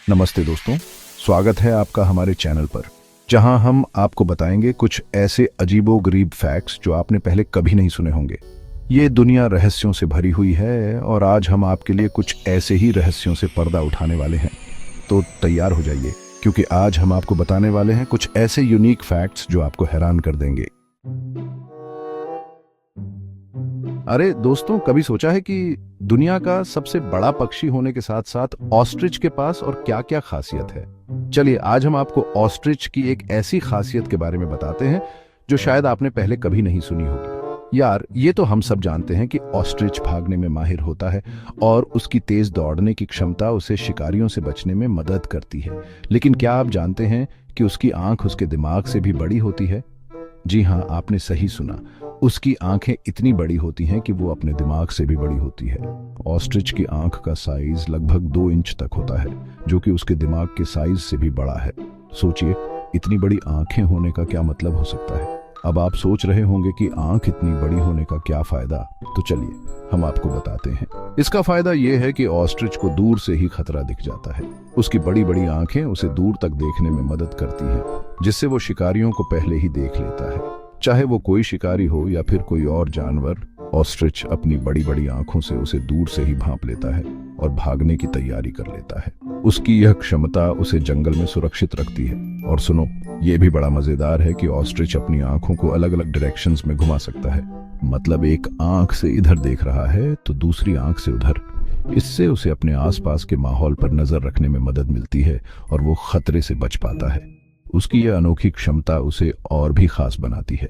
नमस्ते दोस्तों, स्वागत है आपका हमारे चैनल पर, जहां हम आपको बताएंगे कुछ ऐसे अजीबोगरीब फैक्ट्स जो आपने पहले कभी नहीं सुने होंगे। ये दुनिया रहस्यों से भरी हुई है और आज हम आपके लिए कुछ ऐसे ही रहस्यों से पर्दा उठाने वाले हैं। तो तैयार हो जाइए, क्योंकि आज हम आपको बताने वाले हैं कुछ ऐसे यूनिक फैक्ट्स जो आपको हैरान कर देंगे। अरे दोस्तों, कभी सोचा है कि दुनिया का सबसे बड़ा पक्षी होने के साथ साथ ऑस्ट्रिच के पास और क्या क्या खासियत है? चलिए आज हम आपको ऑस्ट्रिच की एक ऐसी खासियत के बारे में बताते हैं जो शायद आपने पहले कभी नहीं सुनी होगी। यार, ये तो हम सब जानते हैं कि ऑस्ट्रिच भागने में माहिर होता है और उसकी तेज दौड़ने की क्षमता उसे शिकारियों से बचने में मदद करती है। लेकिन क्या आप जानते हैं कि उसकी आंख उसके दिमाग से भी बड़ी होती है? जी हाँ, आपने सही सुना। उसकी आंखें इतनी बड़ी होती हैं कि वो अपने दिमाग से भी बड़ी होती है। ऑस्ट्रिच की आंख का साइज लगभग 2 इंच तक होता है, जो कि उसके दिमाग के साइज से भी बड़ा है। सोचिए, इतनी बड़ी आंखें होने का क्या मतलब हो सकता है। अब आप सोच रहे होंगे कि आंख इतनी बड़ी होने का क्या फायदा, तो चलिए हम आपको बताते हैं। इसका फायदा यह है कि ऑस्ट्रिच को दूर से ही खतरा दिख जाता है। उसकी बड़ी बड़ी आंखें उसे दूर तक देखने में मदद करती हैं, जिससे वो शिकारियों को पहले ही देख लेता है। चाहे वो कोई शिकारी हो या फिर कोई और जानवर, ऑस्ट्रिच अपनी बड़ी बड़ी आंखों से उसे दूर से ही भांप लेता है और भागने की तैयारी कर लेता है। उसकी यह क्षमता उसे जंगल में सुरक्षित रखती है। और सुनो, ये भी बड़ा मजेदार है कि ऑस्ट्रिच अपनी आंखों को अलग अलग डायरेक्शंस में घुमा सकता है। मतलब एक आंख से इधर देख रहा है तो दूसरी आंख से उधर। इससे उसे अपने आसपास के माहौल पर नजर रखने में मदद मिलती है और वो खतरे से बच पाता है। उसकी यह अनोखी क्षमता उसे और भी खास बनाती है।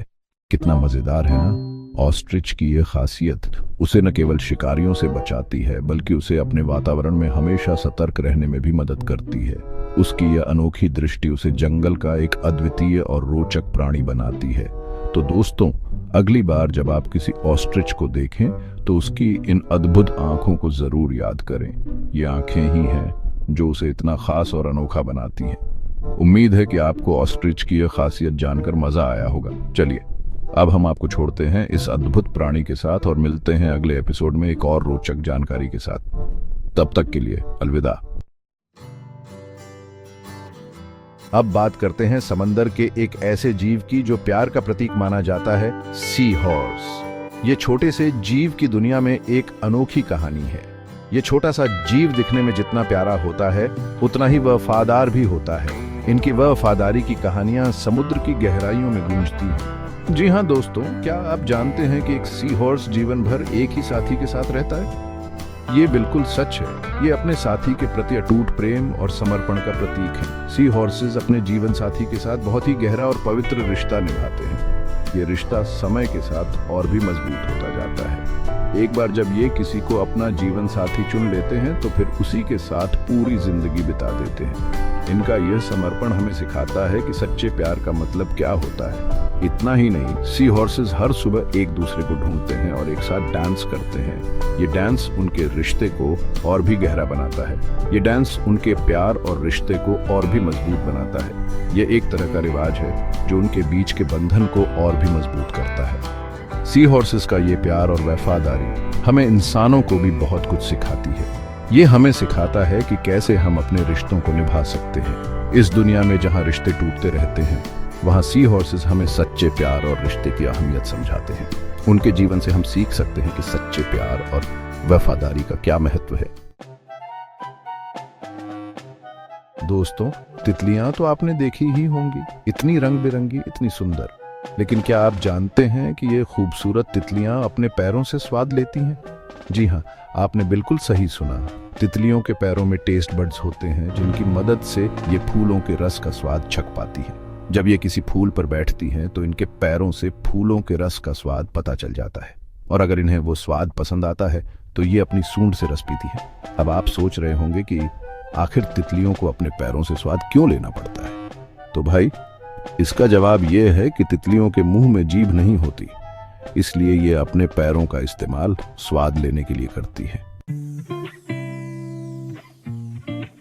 कितना मजेदार है ना? ऑस्ट्रिच की यह खासियत उसे न केवल शिकारियों से बचाती है, बल्कि उसे अपने वातावरण में हमेशा सतर्क रहने में भी मदद करती है। उसकी यह अनोखी दृष्टि उसे जंगल का एक अद्वितीय और रोचक प्राणी बनाती है। तो दोस्तों, अगली बार जब आप किसी ऑस्ट्रिच को देखें तो उसकी इन अद्भुत आंखों को जरूर याद करें। ये आंखें ही हैं जो उसे इतना खास और अनोखा बनाती हैं। उम्मीद है कि आपको ऑस्ट्रिच की यह खासियत जानकर मजा आया होगा। चलिए अब हम आपको छोड़ते हैं इस अद्भुत प्राणी के साथ और मिलते हैं अगले एपिसोड में एक और रोचक जानकारी के साथ। तब तक के लिए अलविदा। अब बात करते हैं समंदर के एक ऐसे जीव की जो प्यार का प्रतीक माना जाता है, सी हॉर्स। ये छोटे से जीव की दुनिया में एक अनोखी कहानी है। ये छोटा सा जीव दिखने में जितना प्यारा होता है, उतना ही वफादार भी होता है। इनकी वफादारी की कहानियां समुद्र की गहराइयों में गूंजती हैं। जी हाँ दोस्तों, क्या आप जानते हैं कि एक सी हॉर्स जीवन भर एक ही साथी के साथ रहता है? ये बिल्कुल सच है। ये अपने साथी के प्रति अटूट प्रेम और समर्पण का प्रतीक है। सी हॉर्सेस अपने जीवन साथी के साथ बहुत ही गहरा और पवित्र रिश्ता निभाते हैं। ये रिश्ता समय के साथ और भी मजबूत होता जाता है। एक बार जब ये किसी को अपना जीवन साथी चुन लेते हैं तो फिर उसी के साथ पूरी जिंदगी बिता देते हैं। इनका यह समर्पण हमें सिखाता है कि सच्चे प्यार का मतलब क्या होता है। इतना ही नहीं, सी हॉर्सेस हर सुबह एक दूसरे को ढूंढते हैं और एक साथ डांस करते हैं। ये डांस उनके रिश्ते को और भी गहरा बनाता है। ये डांस उनके प्यार और रिश्ते को और भी मजबूत बनाता है। ये एक तरह का रिवाज है जो उनके बीच के बंधन को और भी मजबूत करता है। सी हॉर्सेस का ये प्यार और वफादारी हमें इंसानों को भी बहुत कुछ सिखाती है। ये हमें सिखाता है कि कैसे हम अपने रिश्तों को निभा सकते हैं। इस दुनिया में जहाँ रिश्ते टूटते रहते हैं, वहाँ सी हॉर्सेस हमें सच्चे प्यार और रिश्ते की अहमियत समझाते हैं। उनके जीवन से हम सीख सकते हैं कि सच्चे प्यार और वफादारी का क्या महत्व है। दोस्तों, तितलियां तो आपने देखी ही होंगी, इतनी रंग बिरंगी, इतनी सुंदर। लेकिन क्या आप जानते हैं कि ये खूबसूरत तितलियां अपने पैरों से स्वाद लेती हैं? जी हाँ, आपने बिल्कुल सही सुना। तितलियों के पैरों में टेस्ट बड्स होते हैं, जिनकी मदद से ये फूलों के रस का स्वाद चख पाती हैं। जब ये किसी फूल पर बैठती हैं तो इनके पैरों से फूलों के रस का स्वाद पता चल जाता है, और अगर इन्हें वो स्वाद पसंद आता है तो ये अपनी सूंड से रस पीती है। अब आप सोच रहे होंगे कि आखिर तितलियों को अपने पैरों से स्वाद क्यों लेना पड़ता है? तो भाई, इसका जवाब ये है कि तितलियों के मुंह में जीभ नहीं होती, इसलिए ये अपने पैरों का इस्तेमाल स्वाद लेने के लिए करती है।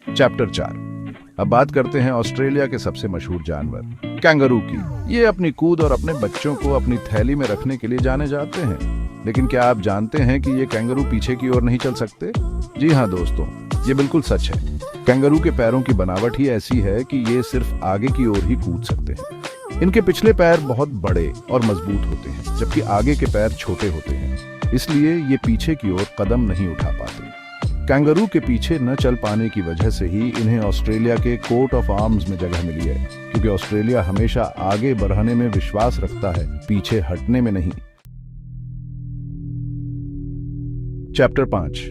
चैप्टर 4। अब बात करते हैं ऑस्ट्रेलिया के सबसे मशहूर जानवर, कैंगरू की। ये अपनी कूद और अपने बच्चों को अपनी थैली में रखने के लिए जाने जाते हैं। लेकिन क्या आप जानते हैं कि ये कैंगरू पीछे की ओर नहीं चल सकते? जी हाँ दोस्तों, ये बिल्कुल सच है। कैंगरू के पैरों की बनावट ही ऐसी है कि ये सिर्फ आगे की ओर ही कूद सकते हैं। इनके पिछले पैर बहुत बड़े और मजबूत होते हैं, जबकि आगे के पैर छोटे होते हैं, इसलिए ये पीछे की ओर कदम नहीं उठा पाते। कैंगरू के पीछे न चल पाने की वजह से ही इन्हें ऑस्ट्रेलिया के कोट ऑफ आर्म्स में जगह मिली है, क्योंकि ऑस्ट्रेलिया हमेशा आगे बढ़ने में विश्वास रखता है, पीछे हटने में नहीं। चैप्टर 5।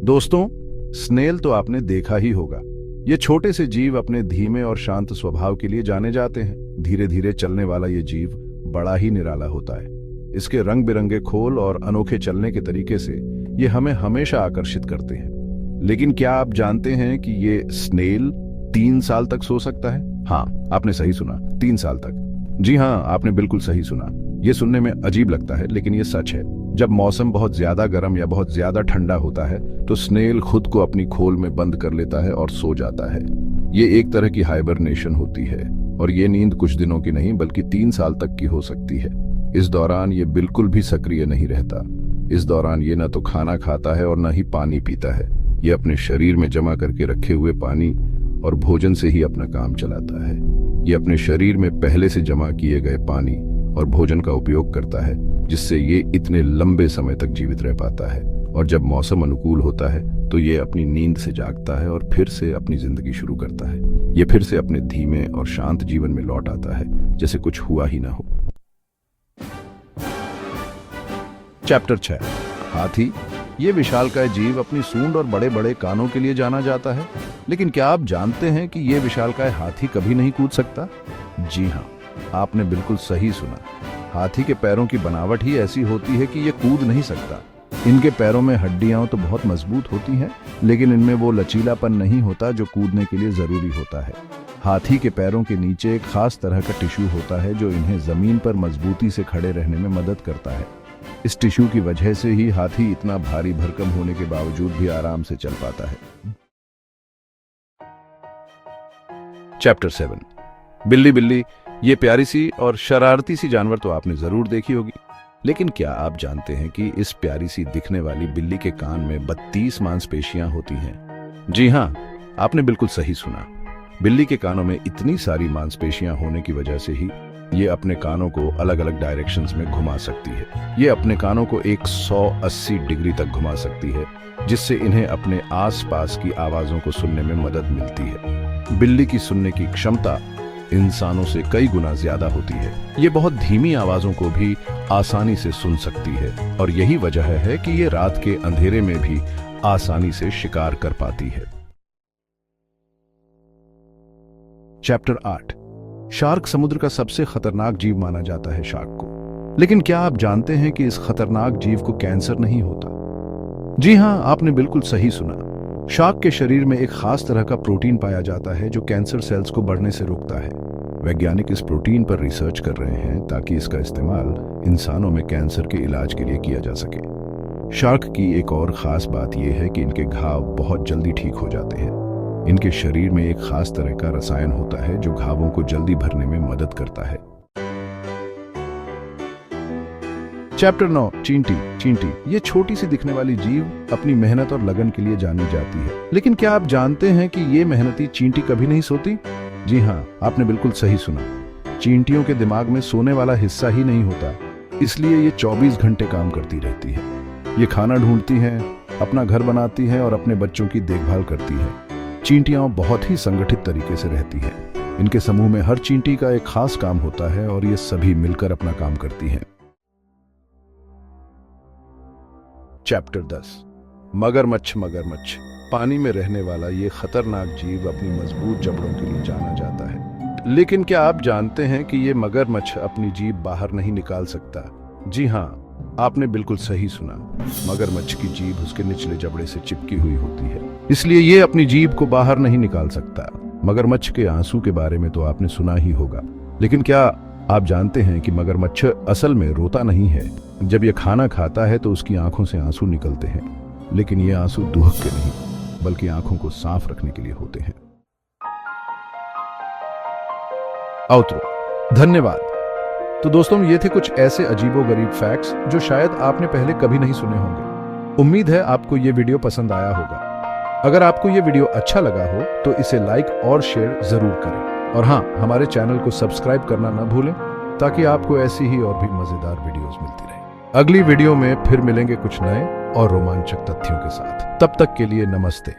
दोस्तों, स्नेल तो आपने देखा ही होगा। ये छोटे से जीव अपने धीमे और शांत स्वभाव के लिए जाने जाते हैं। धीरे धीरे चलने वाला ये जीव बड़ा ही निराला होता है। इसके रंग बिरंगे खोल और अनोखे चलने के तरीके से ये हमें हमेशा आकर्षित करते हैं। लेकिन क्या आप जानते हैं कि ये स्नेल 3 साल तक सो सकता है? हाँ, आपने सही सुना, 3 साल तक। जी हाँ, आपने बिल्कुल सही सुना। ये सुनने में अजीब लगता है, लेकिन ये सच है। जब मौसम बहुत ज्यादा गर्म या बहुत ज्यादा ठंडा होता है तो स्नेल खुद को अपनी खोल में बंद कर लेता है और सो जाता है। ये एक तरह की हाइबरनेशन होती है, और ये नींद कुछ दिनों की नहीं बल्कि 3 साल तक की हो सकती है। इस दौरान ये बिल्कुल भी सक्रिय नहीं रहता। इस दौरान ये न तो खाना खाता है और न ही पानी पीता है। ये अपने शरीर में जमा करके रखे हुए पानी और भोजन से ही अपना काम चलाता है। ये अपने शरीर में पहले से जमा किए गए पानी और भोजन का उपयोग करता है, जिससे ये इतने लंबे समय तक जीवित रह पाता है। और जब मौसम अनुकूल होता है तो ये अपनी नींद से जागता है और फिर से अपनी जिंदगी शुरू करता है। ये फिर से अपने धीमे और शांत जीवन में लौट आता है, जैसे कुछ हुआ ही ना हो। चैप्टर 6। हाथी। ये विशालकाय जीव अपनी सूंड और बड़े बड़े कानों के लिए जाना जाता है। लेकिन क्या आप जानते हैं कि ये विशालकाय हाथी कभी नहीं कूद सकता? जी हाँ, आपने बिल्कुल सही सुना। हाथी के पैरों की बनावट ही ऐसी होती है कि ये कूद नहीं सकता। इनके पैरों में हड्डियां तो बहुत मजबूत होती हैं, लेकिन इनमें वो लचीलापन नहीं होता जो कूदने के लिए जरूरी होता है। हाथी के पैरों के नीचे एक खास तरह का टिश्यू होता है जो इन्हें जमीन पर मजबूती से खड़े रहने में मदद करता है। इस टिश्यू की वजह से ही हाथी इतना भारी भरकम होने के बावजूद भी आराम से चल पाता है। चैप्टर 7। बिल्ली। बिल्ली ये प्यारी सी और शरारती सी जानवर तो आपने जरूर देखी होगी, लेकिन क्या आप जानते हैं कि इस प्यारी सी दिखने वाली बिल्ली के कान में 32 मांसपेशियां होती हैं? जी हाँ, आपने बिल्कुल सही सुना। बिल्ली के कानों में इतनी सारी मांसपेशियां होने की वजह से ही ये अपने कानों को अलग अलग डायरेक्शंस में घुमा सकती है। ये अपने कानों को 180 डिग्री तक घुमा सकती है, जिससे इन्हें अपने आसपास की आवाजों को सुनने में मदद मिलती है। बिल्ली की सुनने की क्षमता इंसानों से कई गुना ज्यादा होती है। ये बहुत धीमी आवाजों को भी आसानी से सुन सकती है, और यही वजह है कि ये रात के अंधेरे में भी आसानी से शिकार कर पाती है। चैप्टर 8। शार्क समुद्र का सबसे खतरनाक जीव माना जाता है शार्क को। लेकिन क्या आप जानते हैं कि इस खतरनाक जीव को कैंसर नहीं होता? जी हाँ, आपने बिल्कुल सही सुना। शार्क के शरीर में एक खास तरह का प्रोटीन पाया जाता है जो कैंसर सेल्स को बढ़ने से रोकता है। वैज्ञानिक इस प्रोटीन पर रिसर्च कर रहे हैं ताकि इसका इस्तेमाल इंसानों में कैंसर के इलाज के लिए किया जा सके। शार्क की एक और खास बात यह है कि इनके घाव बहुत जल्दी ठीक हो जाते हैं। इनके शरीर में एक खास तरह का रसायन होता है जो घावों को जल्दी भरने में मदद करता है। चैप्टर 9। चींटी। चींटी ये छोटी सी दिखने वाली जीव अपनी मेहनत और लगन के लिए जानी जाती है। लेकिन क्या आप जानते हैं कि ये मेहनती चींटी कभी नहीं सोती? जी हाँ, आपने बिल्कुल सही सुना। चींटियों के दिमाग में सोने वाला हिस्सा ही नहीं होता, इसलिए ये 24 घंटे काम करती रहती है। ये खाना ढूंढती हैं, अपना घर बनाती हैं और अपने बच्चों की देखभाल करती है। चींटियां बहुत ही संगठित तरीके से रहती हैं। इनके समूह में हर चींटी का एक खास काम होता है और ये सभी मिलकर अपना काम करती हैं। चैप्टर 10। मगरमच्छ। मगरमच्छ पानी में रहने वाला ये खतरनाक जीव अपनी मजबूत जबड़ों के लिए जाना जाता है। लेकिन क्या आप जानते हैं कि ये मगरमच्छ अपनी जीभ बाहर नहीं निकाल सकता? जी हाँ, आपने बिल्कुल सही सुना। मगरमच्छ की जीभ उसके निचले जबड़े से चिपकी हुई होती है, इसलिए ये अपनी जीभ को बाहर नहीं निकाल सकता। मगरमच्छ के आंसू के बारे में तो आपने सुना ही होगा, लेकिन क्या आप जानते हैं कि मगरमच्छ असल में रोता नहीं है। जब ये खाना खाता है तो उसकी आंखों से आंसू निकलते हैं, लेकिन ये आंसू दुहक के नहीं बल्कि आंखों को साफ रखने के लिए होते हैं। आउटरो। धन्यवाद। तो दोस्तों, ये थे कुछ ऐसे अजीबोगरीब फैक्ट्स जो शायद आपने पहले कभी नहीं सुने होंगे। उम्मीद है आपको ये वीडियो पसंद आया होगा। अगर आपको ये वीडियो अच्छा लगा हो तो इसे लाइक और शेयर जरूर करें, और हाँ, हमारे चैनल को सब्सक्राइब करना ना भूलें ताकि आपको ऐसी ही और भी मजेदार वीडियोस मिलती रहे। अगली वीडियो में फिर मिलेंगे कुछ नए और रोमांचक तथ्यों के साथ। तब तक के लिए नमस्ते।